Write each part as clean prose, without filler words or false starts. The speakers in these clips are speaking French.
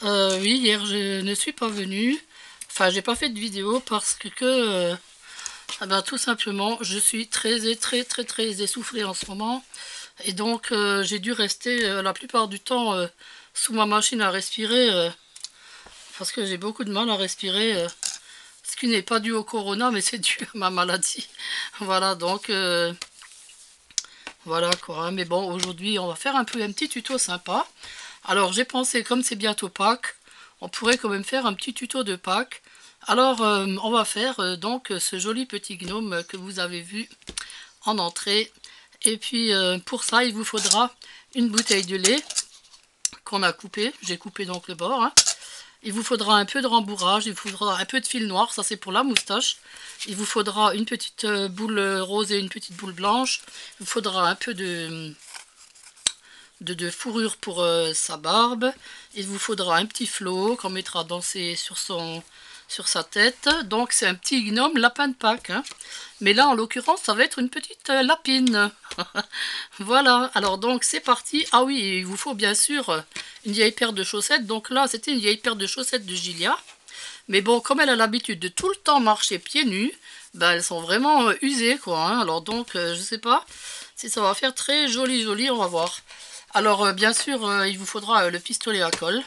Oui, hier je ne suis pas venue. Enfin, j'ai pas fait de vidéo parce que ah ben, tout simplement, je suis très essoufflée en ce moment. Et donc, j'ai dû rester la plupart du temps sous ma machine à respirer parce que j'ai beaucoup de mal à respirer. Ce qui n'est pas dû au corona, mais c'est dû à ma maladie. Voilà, donc voilà quoi. Mais bon, aujourd'hui, on va faire un petit tuto sympa. Alors, j'ai pensé, comme c'est bientôt Pâques, on pourrait quand même faire un petit tuto de Pâques. Alors, on va faire donc ce joli petit gnome que vous avez vu en entrée. Et puis, pour ça, il vous faudra une bouteille de lait qu'on a coupée. J'ai coupé donc le bord, hein. Il vous faudra un peu de rembourrage, il vous faudra un peu de fil noir, ça c'est pour la moustache. Il vous faudra une petite boule rose et une petite boule blanche. Il vous faudra un peu de fourrure pour sa barbe. Il vous faudra un petit flot qu'on mettra danser sur sa tête. Donc c'est un petit gnome lapin de Pâques, hein. Mais là en l'occurrence ça va être une petite lapine. Voilà, alors donc c'est parti. Ah oui, il vous faut bien sûr une vieille paire de chaussettes. Donc là c'était une vieille paire de chaussettes de Gilia. Mais bon, comme elle a l'habitude de tout le temps marcher pieds nus, ben elles sont vraiment usées quoi, hein. Alors donc je sais pas si ça va faire très joli, on va voir. Alors bien sûr il vous faudra le pistolet à colle.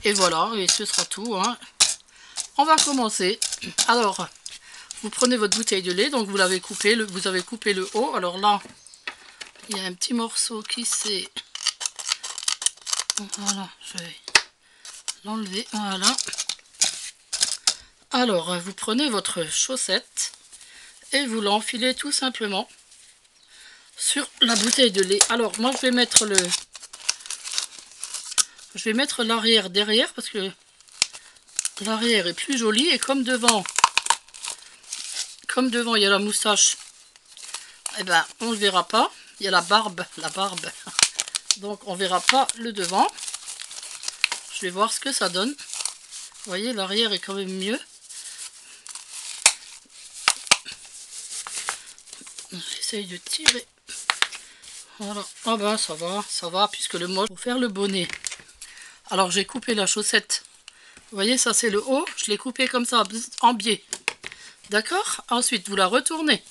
Et voilà, et ce sera tout, hein. On va commencer. Alors, vous prenez votre bouteille de lait, donc vous l'avez coupé, vous avez coupé le haut. Alors là, il y a un petit morceau qui s'est... Voilà, je vais l'enlever, voilà. Alors, vous prenez votre chaussette et vous l'enfilez tout simplement sur la bouteille de lait. Alors, moi, je vais mettre l'arrière derrière parce que l'arrière est plus joli. Et comme devant, il y a la moustache, eh ben, on ne le verra pas. Il y a la barbe. Donc, on ne verra pas le devant. Je vais voir ce que ça donne. Vous voyez, l'arrière est quand même mieux. J'essaye de tirer. Voilà. Ah ben, ça va, puisque le moche pour faire le bonnet. Alors, j'ai coupé la chaussette. Vous voyez, ça c'est le haut. Je l'ai coupé comme ça, en biais. D'accord? Ensuite, vous la retournez.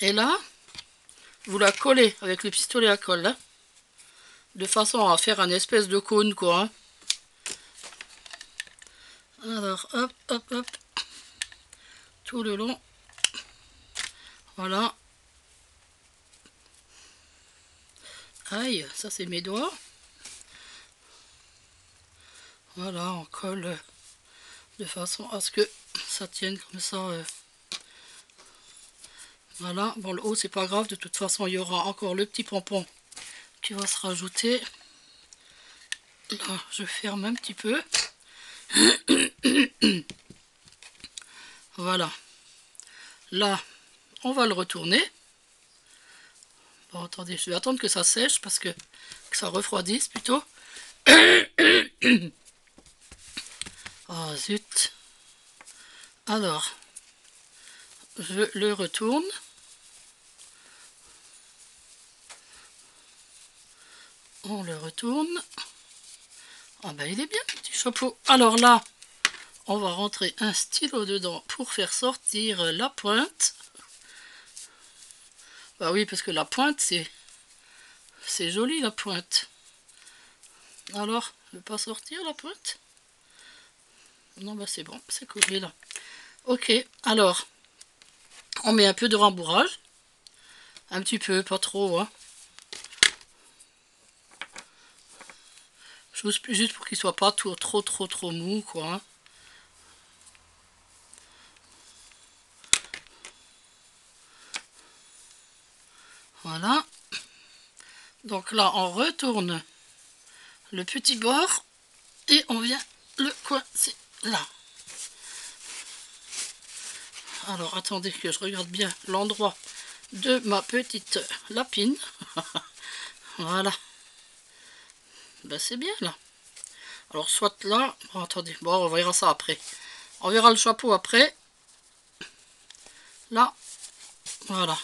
Et là, vous la collez avec le pistolet à colle, hein, de façon à faire un espèce de cône, quoi, hein. Alors, hop, tout le long. Voilà. Aïe, ça c'est mes doigts. Voilà, on colle de façon à ce que ça tienne comme ça. Voilà, bon le haut c'est pas grave, de toute façon il y aura encore le petit pompon qui va se rajouter. Là, je ferme un petit peu. Voilà. Là, on va le retourner. Bon, attendez, je vais attendre que ça sèche parce que ça refroidisse plutôt. Oh zut. Alors, je le retourne. On le retourne. Ah ben il est bien, petit chapeau. Alors là, on va rentrer un stylo dedans pour faire sortir la pointe. Bah oui, parce que la pointe, c'est joli la pointe. Alors, ne pas sortir la pointe? Non, bah c'est bon, c'est collé là. Ok, alors, on met un peu de rembourrage. Un petit peu, pas trop, hein. Juste pour qu'il soit pas trop mou, quoi, hein. Voilà. Donc là, on retourne le petit bord et on vient le coincer là. Alors, attendez que je regarde bien l'endroit de ma petite lapine. Voilà. Ben, c'est bien là. Alors, soit là... Bon, attendez, bon, on verra ça après. On verra le chapeau après. Là. Voilà.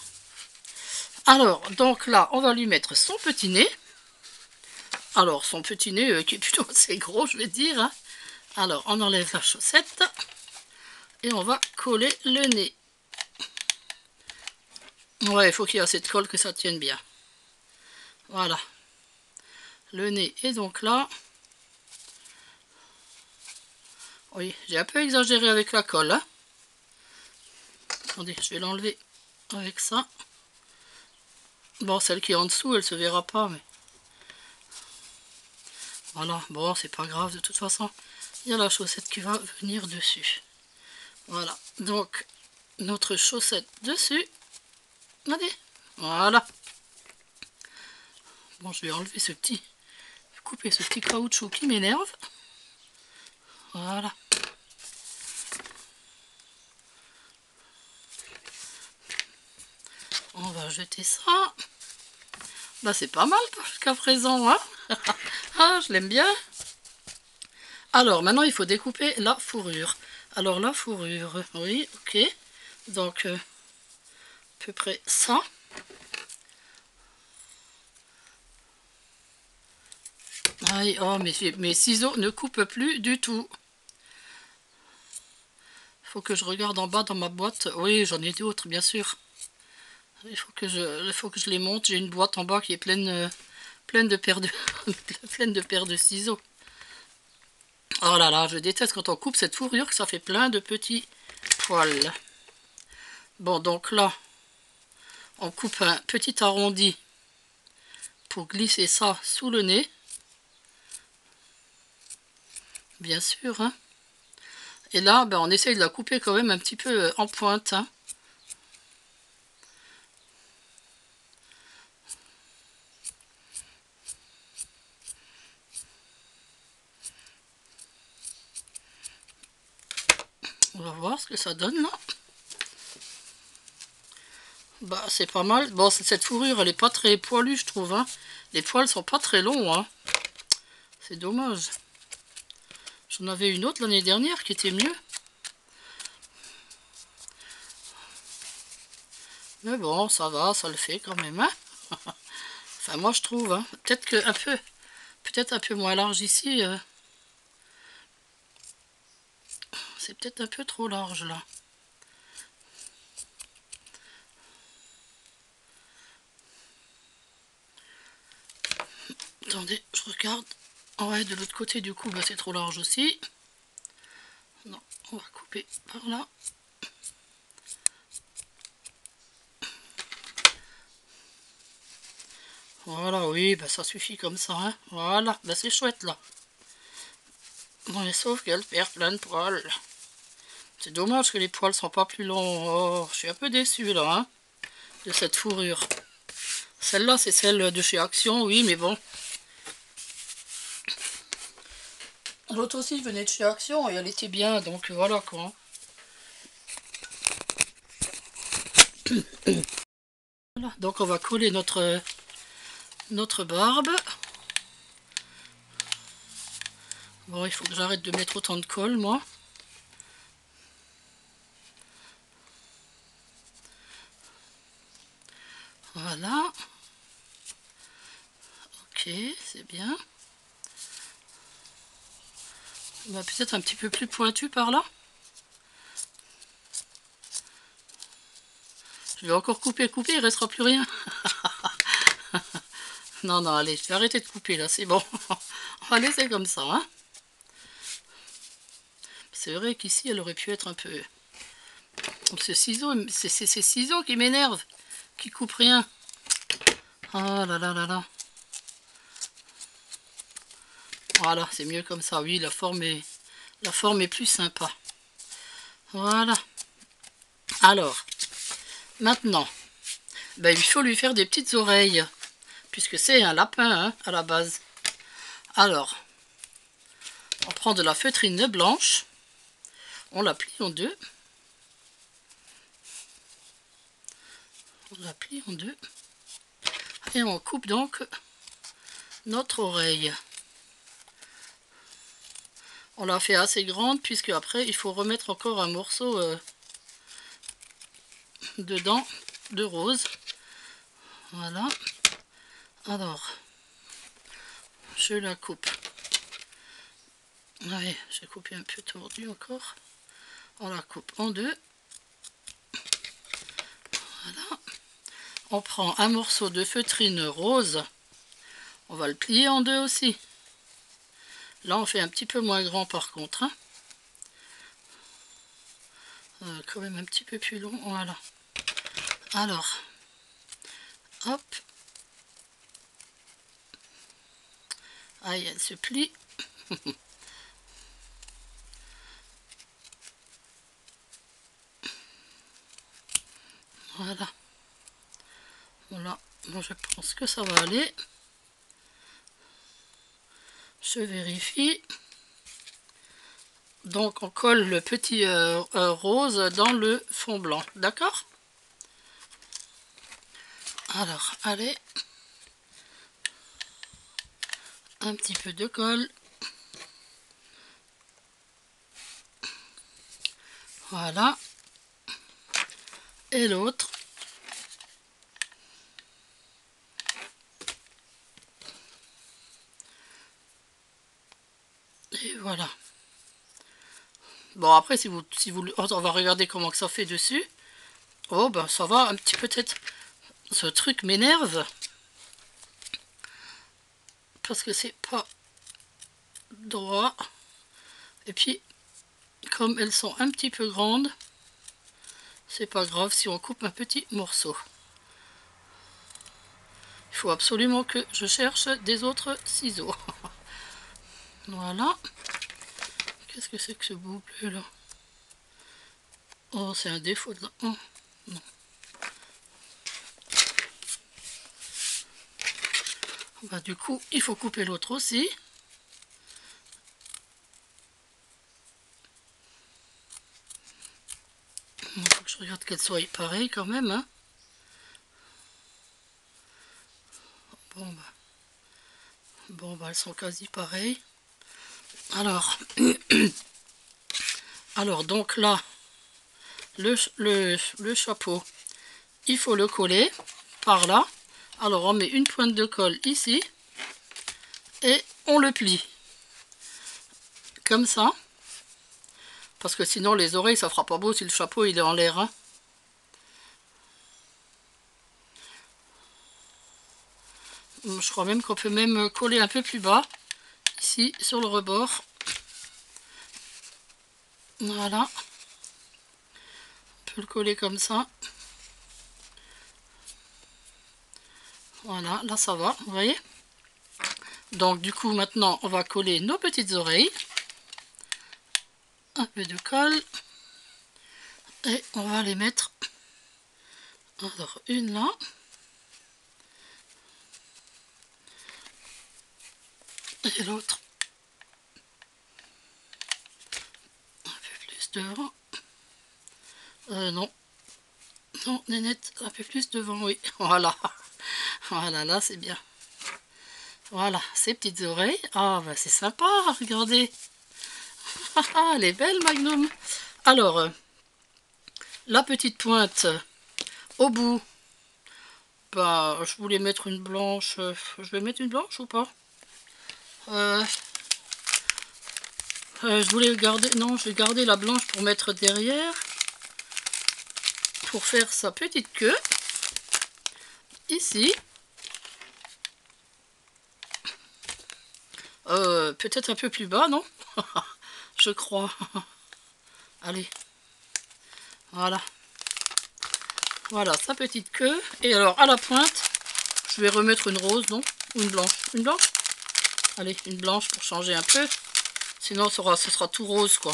Alors, donc là, on va lui mettre son petit nez. Alors, son petit nez qui est plutôt assez gros, je vais dire. Hein. Alors, on enlève la chaussette et on va coller le nez. Ouais, il faut qu'il y ait assez de colle que ça tienne bien. Voilà. Le nez est donc là. Oui, j'ai un peu exagéré avec la colle. Hein. Attendez, je vais l'enlever avec ça. Bon, celle qui est en dessous, elle se verra pas, mais... Voilà, bon, c'est pas grave, de toute façon, il y a la chaussette qui va venir dessus. Voilà, donc, notre chaussette dessus. Allez, voilà. Bon, je vais enlever ce petit... couper ce petit caoutchouc qui m'énerve. Voilà. On va jeter ça. Bah, c'est pas mal jusqu'à présent, hein. Ah, je l'aime bien. Alors, maintenant, il faut découper la fourrure. Alors, la fourrure, oui, ok. Donc, à peu près ça. Aïe, oh, mes ciseaux ne coupent plus du tout. Il faut que je regarde en bas dans ma boîte. Oui, j'en ai d'autres, bien sûr. Il faut que je les monte. J'ai une boîte en bas qui est pleine de paires de, pleine de paires de ciseaux. Oh là là, je déteste quand on coupe cette fourrure, que ça fait plein de petits poils. Bon, donc là, on coupe un petit arrondi pour glisser ça sous le nez. Bien sûr, hein. Et là, ben, on essaye de la couper quand même un petit peu en pointe, hein. On va voir ce que ça donne là. Bah c'est pas mal. Bon, cette fourrure elle est pas très poilue je trouve. Hein. Les poils sont pas très longs. Hein. C'est dommage. J'en avais une autre l'année dernière qui était mieux. Mais bon, ça va, ça le fait quand même. Hein. Enfin moi je trouve. Hein. Peut-être un peu moins large ici. C'est peut-être un peu trop large là. Attendez, je regarde. Ouais, de l'autre côté du coup, bah, c'est trop large aussi. Non, on va couper par là. Voilà, oui, bah, ça suffit comme ça. Hein. Voilà, bah, c'est chouette là. Bon, mais sauf qu'elle perd plein de poils. C'est dommage que les poils sont pas plus longs. Oh, je suis un peu déçue là, hein, de cette fourrure. Celle-là, c'est celle de chez Action, oui, mais bon. L'autre aussi venait de chez Action et elle était bien, donc voilà quoi. Voilà, donc on va coller notre barbe. Bon, il faut que j'arrête de mettre autant de colle, moi. Voilà. Ok, c'est bien. Bah, peut-être un petit peu plus pointu par là. Je vais encore couper, il restera plus rien. Non, non, allez, je vais arrêter de couper là, c'est bon. On va laisser comme ça, hein. C'est vrai qu'ici, elle aurait pu être un peu... Ce ciseau, c'est ces ciseaux qui m'énervent, qui coupent rien. Oh là là là là. Voilà, c'est mieux comme ça. Oui, la forme est plus sympa. Voilà. Alors, maintenant, ben, il faut lui faire des petites oreilles, puisque c'est un lapin hein, à la base. Alors, on prend de la feutrine blanche, on la plie en deux. On la plie en deux. Et on coupe donc notre oreille. On l'a fait assez grande, puisque après, il faut remettre encore un morceau dedans de rose. Voilà. Alors, je la coupe. Ouais, j'ai coupé un peu tordu encore. On la coupe en deux. Voilà. On prend un morceau de feutrine rose. On va le plier en deux aussi. Là, on fait un petit peu moins grand par contre. Hein. Quand même un petit peu plus long. Voilà. Alors, hop. Aïe, elle se plie. Voilà. Voilà. Bon, je pense que ça va aller. Je vérifie. Donc, on colle le petit rose dans le fond blanc. D'accord? Alors, allez. Un petit peu de colle. Voilà. Et l'autre. Et voilà. Bon, après, si vous, on va regarder comment que ça fait dessus. Oh, ben, ça va un petit peut-être. Ce truc m'énerve. Parce que c'est pas droit. Et puis, comme elles sont un petit peu grandes, c'est pas grave si on coupe un petit morceau. Il faut absolument que je cherche des autres ciseaux. Voilà. Qu'est-ce que c'est que ce bout bleu là? Oh, c'est un défaut de... Oh, non. Bah, du coup, il faut couper l'autre aussi. Il faut que je regarde qu'elles soient pareilles quand même. Hein. Bon, bah, elles sont quasi pareilles. Alors, alors donc là, le chapeau, il faut le coller par là. Alors, on met une pointe de colle ici et on le plie. Comme ça. Parce que sinon, les oreilles, ça fera pas beau si le chapeau il est en l'air. Hein. Je crois même qu'on peut même coller un peu plus bas. Ici, sur le rebord. Voilà. On peut le coller comme ça. Voilà, là ça va, vous voyez. Donc du coup, maintenant, on va coller nos petites oreilles. Un peu de colle. Et on va les mettre. Alors, une là. Et l'autre. Un peu plus devant. Non. Non, Nénette, un peu plus devant, oui. Voilà. Voilà, là, c'est bien. Voilà, ces petites oreilles. Ah, bah c'est sympa, regardez. Elle est belle, Magnum. Alors, la petite pointe au bout. Bah, je voulais mettre une blanche. Je vais mettre une blanche ou pas? Je voulais garder... Non, je vais garder la blanche pour mettre derrière. Pour faire sa petite queue. Ici. Peut-être un peu plus bas, non? Je crois. Allez. Voilà. Voilà, sa petite queue. Et alors, à la pointe, je vais remettre une rose, non? Ou une blanche? Une blanche? Allez, une blanche pour changer un peu. Sinon, ce sera tout rose, quoi.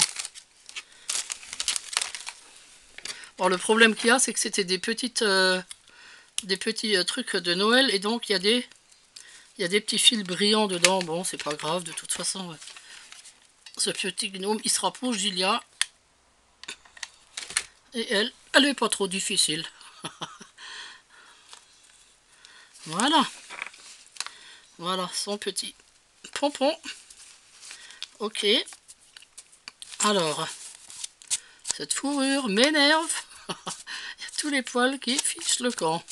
Bon, le problème qu'il y a, c'est que c'était des petits trucs de Noël. Et donc, il y a des petits fils brillants dedans. Bon, c'est pas grave, de toute façon. Ouais. Ce petit gnome, il sera pour Julia. Et elle est pas trop difficile. Voilà. Voilà, son petit pompon. Ok. Alors, cette fourrure m'énerve. Il y a tous les poils qui fichent le camp.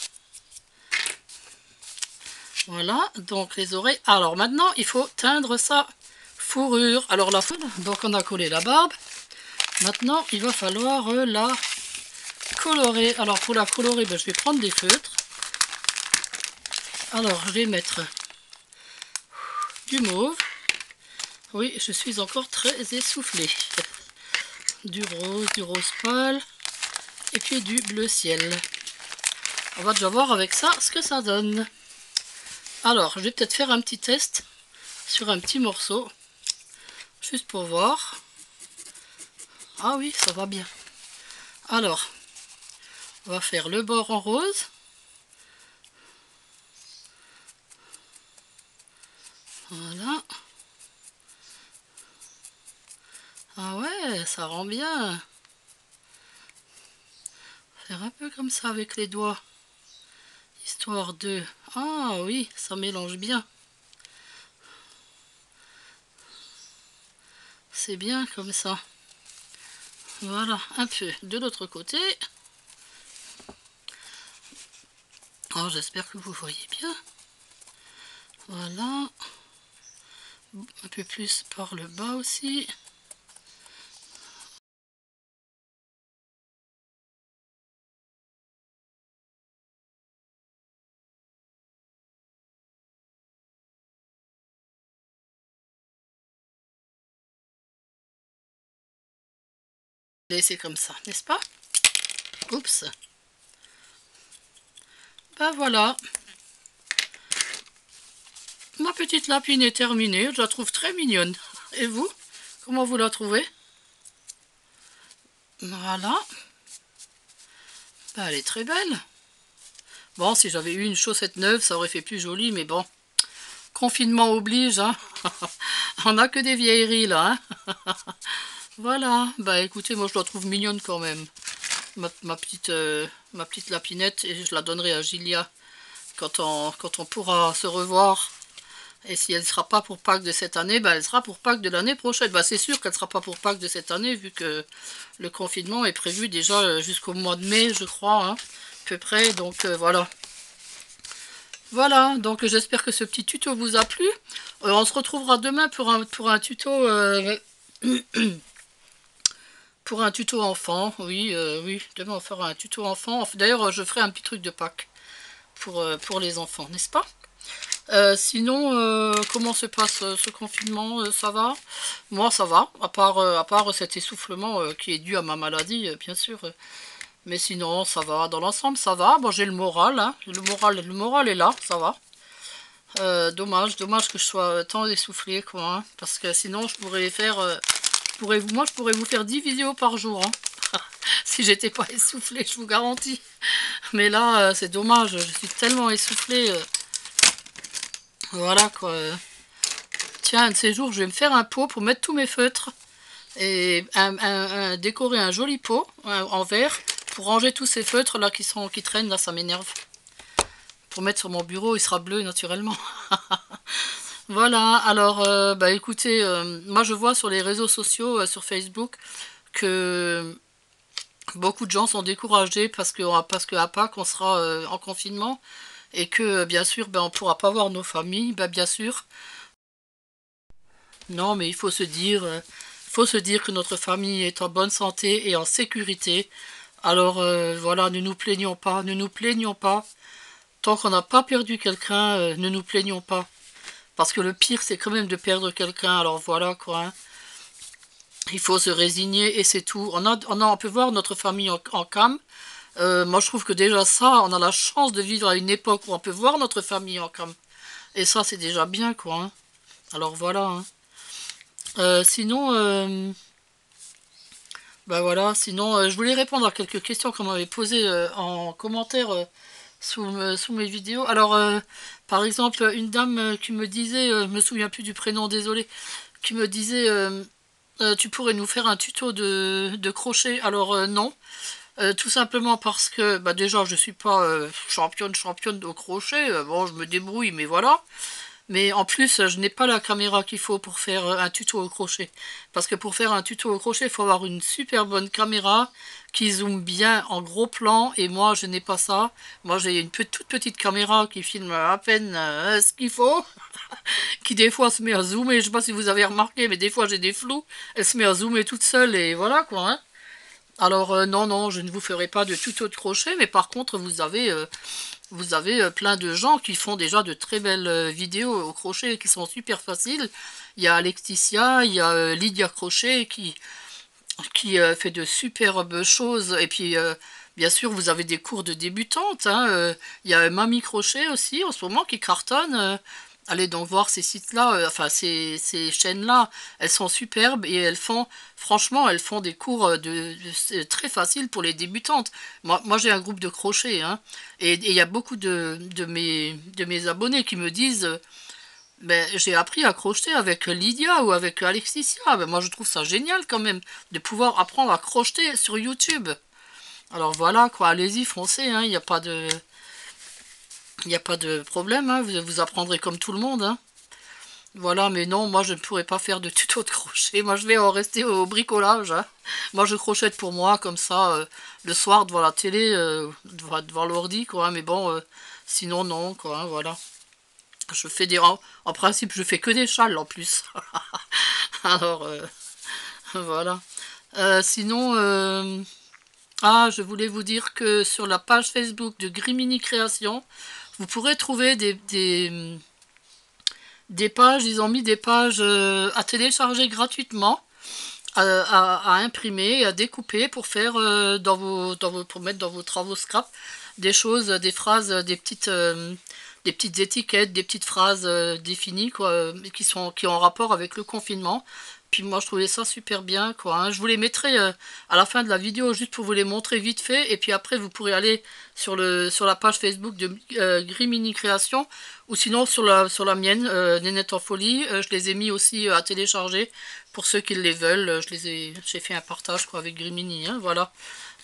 Voilà, donc les oreilles. Alors maintenant, il faut teindre sa fourrure. Alors la fourrure, donc on a collé la barbe. Maintenant, il va falloir la colorer. Alors pour la colorer, ben, je vais prendre des feutres. Alors je vais mettre du mauve. Oui, je suis encore très essoufflée. Du rose pâle et puis du bleu ciel. On va déjà voir avec ça ce que ça donne. Alors, je vais peut-être faire un petit test sur un petit morceau, juste pour voir. Ah oui, ça va bien. Alors, on va faire le bord en rose. Voilà. Ah ouais, ça rend bien. Faire un peu comme ça avec les doigts. Histoire de... Ah oui, ça mélange bien. C'est bien comme ça. Voilà, un peu de l'autre côté. Oh, j'espère que vous voyez bien. Voilà. Un peu plus par le bas aussi. Laisser comme ça, n'est-ce pas? Oups. Ben voilà. Ma petite lapine est terminée. Je la trouve très mignonne. Et vous? Comment vous la trouvez? Voilà. Ben, elle est très belle. Bon, si j'avais eu une chaussette neuve, ça aurait fait plus joli, mais bon. Confinement oblige, hein. On n'a que des vieilleries, là, hein. Voilà. Bah écoutez, moi je la trouve mignonne quand même. Ma petite lapinette, et je la donnerai à Gilia quand on pourra se revoir. Et si elle ne sera pas pour Pâques de cette année, bah, elle sera pour Pâques de l'année prochaine. Bah, c'est sûr qu'elle ne sera pas pour Pâques de cette année, vu que le confinement est prévu déjà jusqu'au mois de mai, je crois, hein, à peu près. Donc voilà. Voilà, donc j'espère que ce petit tuto vous a plu. On se retrouvera demain pour un tuto... pour un tuto enfant, oui, oui, demain on fera un tuto enfant. D'ailleurs, je ferai un petit truc de Pâques pour les enfants, n'est-ce pas? Sinon, comment se passe ce confinement? Ça va? Moi, ça va, à part cet essoufflement qui est dû à ma maladie, bien sûr. Mais sinon, ça va. Dans l'ensemble, ça va. Bon, j'ai le moral, hein. Le moral est là, ça va. Dommage que je sois tant essoufflée, quoi, hein, parce que sinon, je pourrais faire... moi, je pourrais vous faire 10 vidéos par jour, hein, si j'étais pas essoufflée, je vous garantis. Mais là, c'est dommage, je suis tellement essoufflée. Voilà quoi. Tiens, un de ces jours, je vais me faire un pot pour mettre tous mes feutres et décorer un joli pot en verre pour ranger tous ces feutres là qui traînent. Là, ça m'énerve. Pour mettre sur mon bureau, il sera bleu naturellement. Voilà, alors, bah écoutez, moi je vois sur les réseaux sociaux, sur Facebook, que beaucoup de gens sont découragés parce qu'à Pâques, on sera en confinement et que, bien sûr, ben, on ne pourra pas voir nos familles, ben, bien sûr. Non, mais il faut se dire que notre famille est en bonne santé et en sécurité. Alors voilà, ne nous plaignons pas, ne nous plaignons pas. Tant qu'on n'a pas perdu quelqu'un, ne nous plaignons pas. Parce que le pire, c'est quand même de perdre quelqu'un. Alors voilà quoi, hein. Il faut se résigner et c'est tout. On peut voir notre famille en cam. Moi, je trouve que déjà ça, on a la chance de vivre à une époque où on peut voir notre famille en cam. Et ça, c'est déjà bien quoi, hein. Alors voilà, hein. Sinon, bah voilà, sinon je voulais répondre à quelques questions qu'on m'avait posées en commentaire sous mes vidéos. Alors, par exemple, une dame qui me disait, je me souviens plus du prénom, désolé, qui me disait, tu pourrais nous faire un tuto de crochet. Alors non, tout simplement parce que, bah déjà, je suis pas championne au crochet. Bon, je me débrouille, mais voilà. Mais en plus, je n'ai pas la caméra qu'il faut pour faire un tuto au crochet. Parce que pour faire un tuto au crochet, il faut avoir une super bonne caméra qui zoome bien en gros plan. Et moi, je n'ai pas ça. Moi, j'ai une toute petite caméra qui filme à peine ce qu'il faut. Qui des fois se met à zoomer. Je sais pas si vous avez remarqué, mais des fois j'ai des flous. Elle se met à zoomer toute seule et voilà quoi. Hein. Alors non, non, je ne vous ferai pas de tuto de crochet. Mais par contre, vous avez plein de gens qui font déjà de très belles vidéos au crochet qui sont super faciles. Il y a Alexticia, il y a Lydia Crochet qui fait de superbes choses. Et puis, bien sûr, vous avez des cours de débutantes. Hein, il y a Mamie Crochet aussi en ce moment qui cartonne. Allez donc voir ces sites-là, enfin ces chaînes-là, elles sont superbes et elles font, franchement, elles font des cours c'est très faciles pour les débutantes. Moi j'ai un groupe de crochet, hein, et il y a beaucoup de mes abonnés qui me disent, ben, j'ai appris à crocheter avec Lydia ou avec Alexia. Ben, moi je trouve ça génial quand même de pouvoir apprendre à crocheter sur YouTube. Alors voilà quoi, allez-y, foncez, hein, il n'y a pas de problème, hein, vous apprendrez comme tout le monde. Hein. Voilà, mais non, moi je ne pourrais pas faire de tuto de crochet. Moi je vais en rester au bricolage. Hein. Moi je crochette pour moi, comme ça, le soir devant la télé, devant l'ordi, quoi. Mais bon, sinon non, quoi, hein, voilà. Je fais des... En principe, je fais que des châles en plus. Alors, voilà. Sinon, ah, je voulais vous dire que sur la page Facebook de Grimini Création, vous pourrez trouver des pages, ils ont mis des pages à télécharger gratuitement, à imprimer, à découper pour faire pour mettre dans vos travaux scrap des choses, des phrases, des petites étiquettes, des petites phrases définies quoi, qui ont rapport avec le confinement. Puis moi je trouvais ça super bien quoi. Hein. Je vous les mettrai à la fin de la vidéo juste pour vous les montrer vite fait et puis après vous pourrez aller sur la page Facebook de Grimini Création ou sinon sur la mienne Nénette en Folie. Je les ai mis aussi à télécharger pour ceux qui les veulent. J'ai fait un partage quoi avec Grimini. Hein, voilà.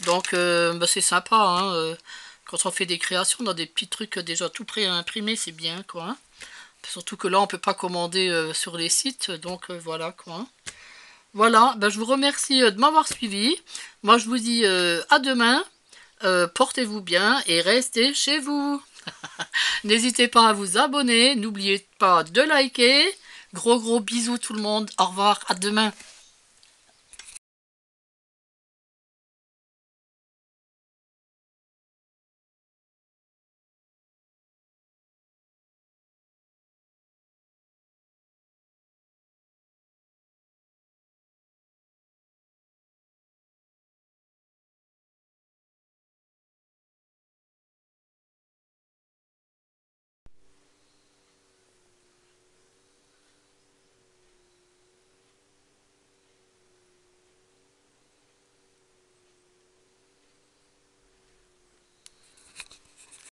Donc bah, c'est sympa. Hein, quand on fait des créations dans des petits trucs déjà tout prêts à imprimer, c'est bien quoi. Hein. Surtout que là, on peut pas commander sur les sites, donc voilà quoi. Hein. Voilà, ben, je vous remercie de m'avoir suivi. Moi, je vous dis à demain. Portez-vous bien et restez chez vous. N'hésitez pas à vous abonner. N'oubliez pas de liker. Gros bisous tout le monde. Au revoir, à demain.